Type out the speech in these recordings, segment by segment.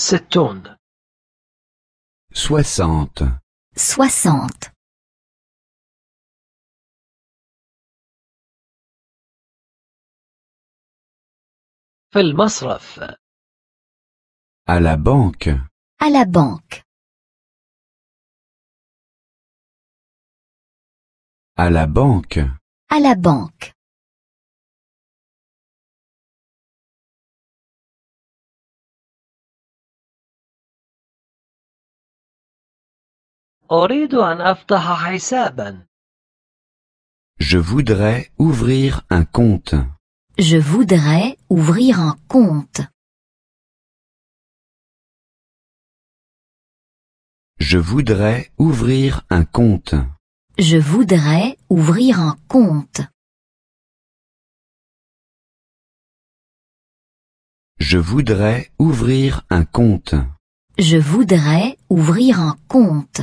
60 60 60 في المصرف à la banque à la banque à la banque à la banque أريد أن أفتح حسابا je voudrais ouvrir un compte Je voudrais ouvrir un compte. je voudrais ouvrir un compte Je voudrais ouvrir un compte. je voudrais ouvrir un compte Je voudrais ouvrir un compte.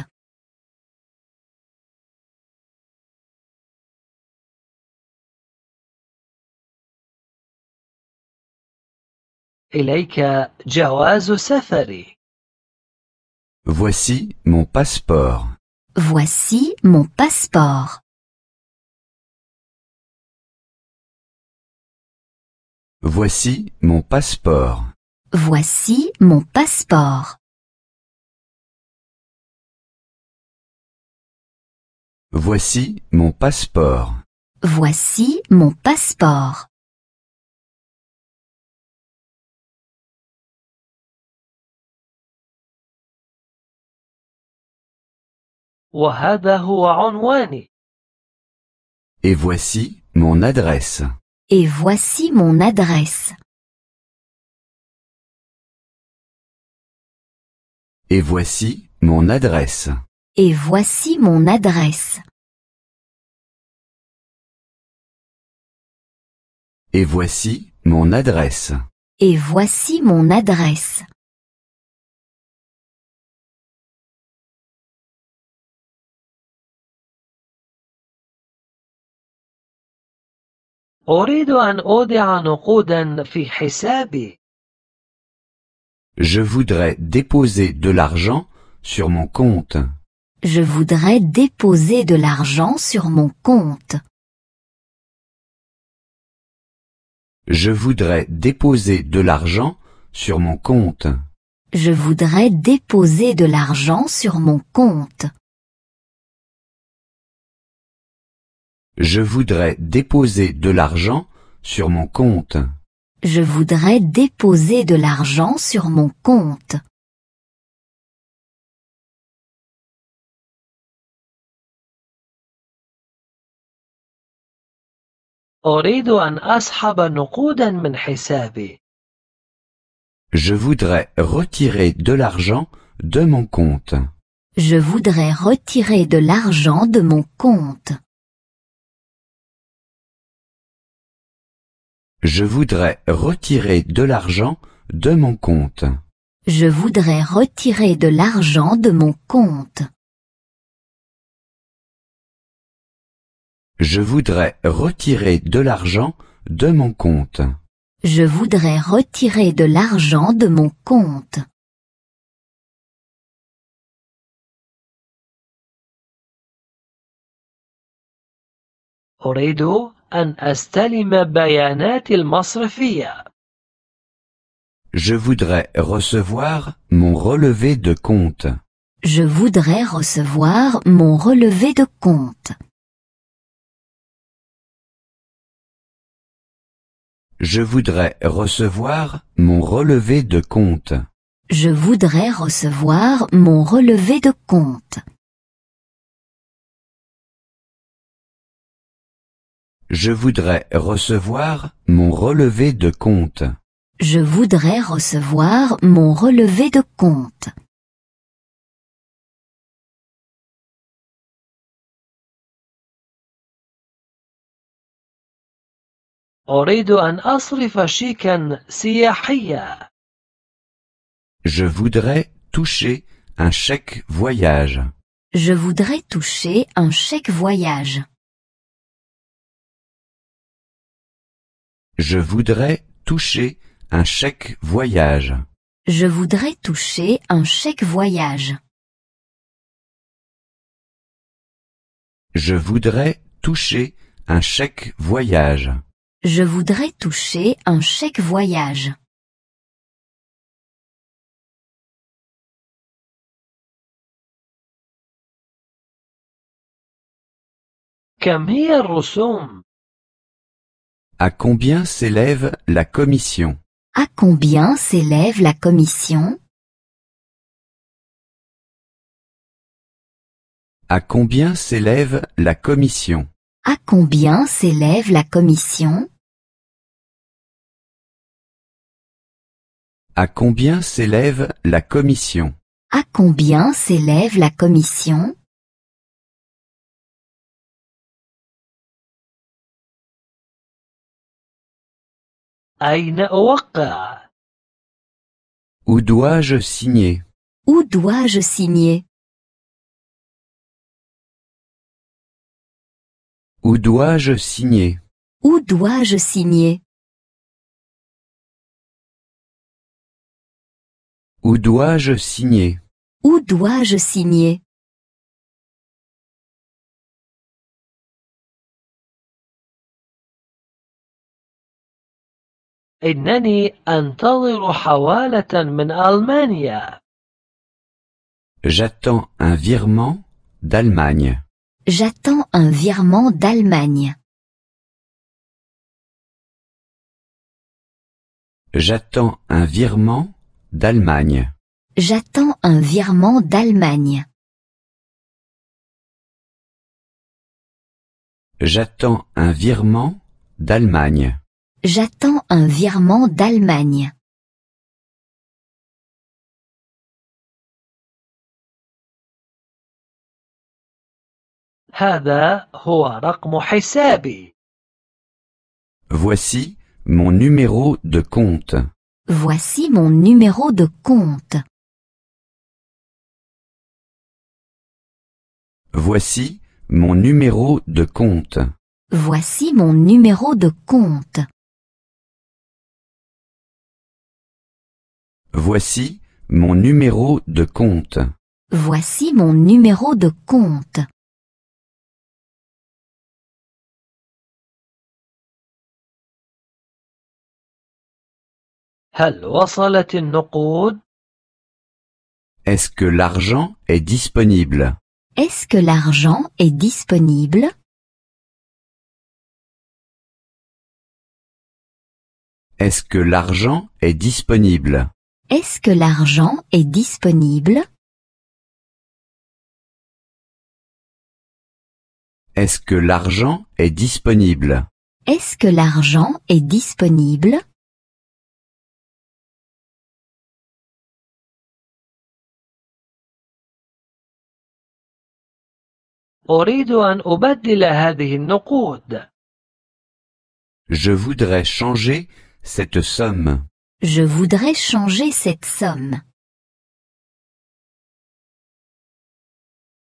إليك جواز سفري voici mon passeport Voici mon passeport. voici mon passeport Voici mon passeport. voici mon passeport Voici mon passeport. وهذا هو عنواني et voici mon adresse Et voici mon adresse. et voici mon adresse Et voici mon adresse. et voici mon adresse Et voici mon adresse. أريد أن أودع نقودا في حسابي je voudrais déposer de l'argent sur mon compte Je voudrais déposer de l'argent sur mon compte. je voudrais déposer de l'argent sur mon compte Je voudrais déposer de l'argent sur mon compte. je voudrais déposer de l'argent sur mon compte Je voudrais déposer de l'argent sur mon compte. أريد أن أسحب نقودا من حسابي je voudrais retirer de l'argent de mon compte Je voudrais retirer de l'argent de mon compte. je voudrais retirer de l'argent de mon compte Je voudrais retirer de l'argent de mon compte. je voudrais retirer de l'argent de mon compte Je voudrais retirer de l'argent de mon compte. أريد أن أستلم بيانات المصرفية je voudrais recevoir mon relevé de compte Je voudrais recevoir mon relevé de compte. je voudrais recevoir mon relevé de compte Je voudrais recevoir mon relevé de compte. je voudrais recevoir mon relevé de compte Je voudrais recevoir mon relevé de compte. أريد أن أصرف شيكا سياحيا je voudrais toucher un chèque voyage Je voudrais toucher un chèque voyage. je voudrais toucher un chèque voyage Je voudrais toucher un chèque voyage. Je voudrais toucher un chèque voyage. Je voudrais toucher un chèque voyage. كم هي الرسوم؟ À combien s'élève la commission? À combien s'élève la commission? À combien s'élève la commission? À combien s'élève la commission? À combien s'élève la commission? À combien s'élève la commission? أين أوقع؟ Où dois-je signer? Où dois-je signer? Où dois-je signer? Où dois-je signer? Où dois-je signer? Où dois-je signer? إنني أنتظر حوالة من ألمانيا. J'attends un virement d'Allemagne. J'attends un virement d'Allemagne. J'attends un virement d'Allemagne. J'attends un virement d'Allemagne. J'attends un virement d'Allemagne. J'attends un virement d'Allemagne. هذا هو رقم حسابي. Voici mon numéro de compte. Voici mon numéro de compte. Voici mon numéro de compte. Voici mon numéro de compte. Voici mon numéro de compte. Voici mon numéro de compte. هل وصلت النقود؟ Est-ce que l'argent est disponible? Est-ce que l'argent est disponible? Est-ce que l'argent est disponible? Est-ce que l'argent est disponible? Est-ce que l'argent est disponible? Est-ce que l'argent est disponible? أريد أن أبدل هذه النقود. Je voudrais changer cette somme. Je voudrais changer cette somme.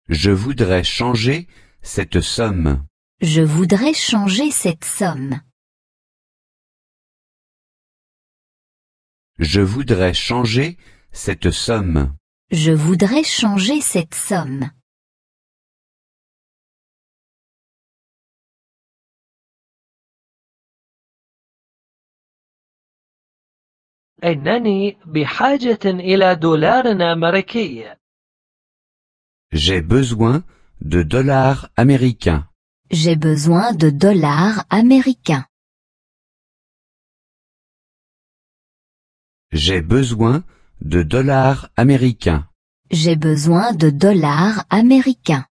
Je voudrais changer cette somme. Je voudrais changer cette somme. Je voudrais changer cette somme. Je voudrais changer cette somme. إنني بحاجة إلى دولار أمريكي. J'ai besoin de dollars américains. J'ai besoin de dollars américains. J'ai besoin de dollars américains. J'ai besoin de dollars américains.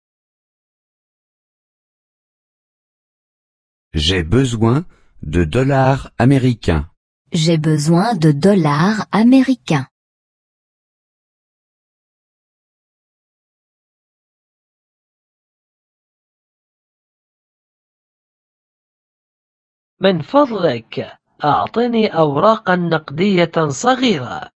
J'ai besoin de dollars américains. J'ai besoin de dollars américains. من فضلك أعطني أوراقا نقدية صغيرة.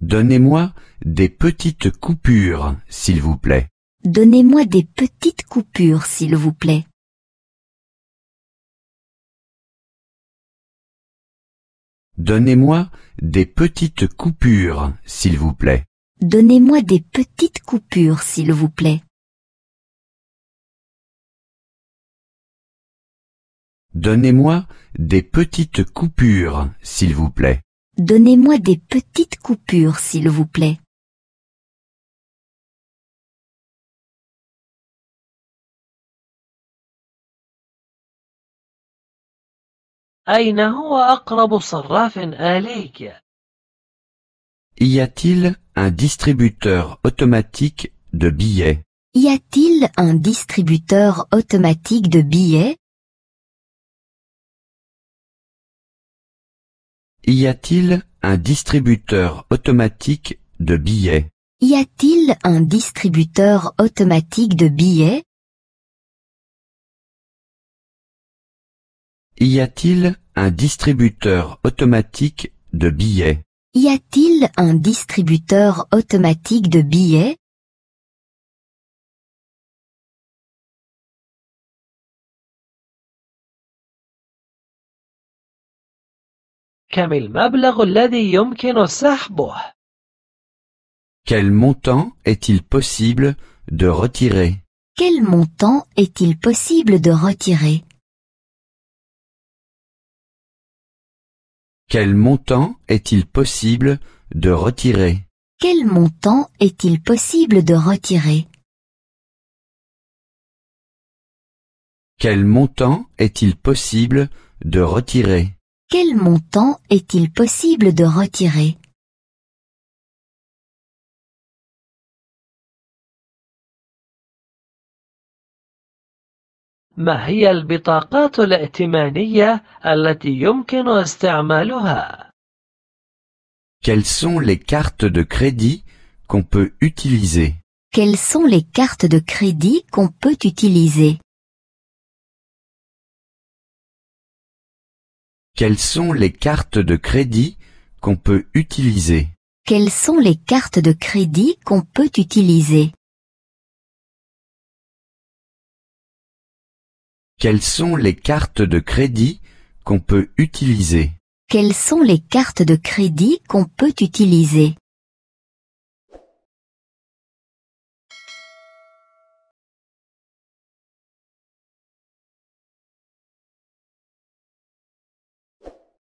Donnez-moi des petites coupures, s'il vous plaît. Donnez-moi des petites coupures, s'il vous plaît. Donnez-moi des petites coupures, s'il vous plaît. Donnez-moi des petites coupures, s'il vous plaît. Donnez-moi des petites coupures, s'il vous plaît. Donnez-moi des petites coupures, s'il vous plaît. أين هو أقرب صراف آليك؟ Y a-t-il un distributeur automatique de billets? Y a-t-il un distributeur automatique de billets? Y a-t-il un distributeur automatique de billets? Y a-t-il un distributeur automatique de billets? Y a-t-il un distributeur automatique de billets? Y a-t-il un distributeur automatique de billets? كم المبلغ الذي يمكن سحبه؟ Quel montant est-il possible de retirer? Quel montant est-il possible de retirer? Quel montant est-il possible de retirer? Quel montant est-il possible de retirer? Quel montant est-il possible de retirer? Quel montant est-il possible de retirer? ما هي البطاقات الائتمانية التي يمكن استعمالها؟ Quelles sont les cartes de crédit qu'on peut utiliser? Quelles sont les cartes de crédit qu'on peut utiliser? Quelles sont les cartes de crédit qu'on peut utiliser? Quelles sont les cartes de crédit qu'on peut utiliser? Quelles sont les cartes de crédit qu'on peut utiliser? Quelles sont les cartes de crédit qu'on peut utiliser?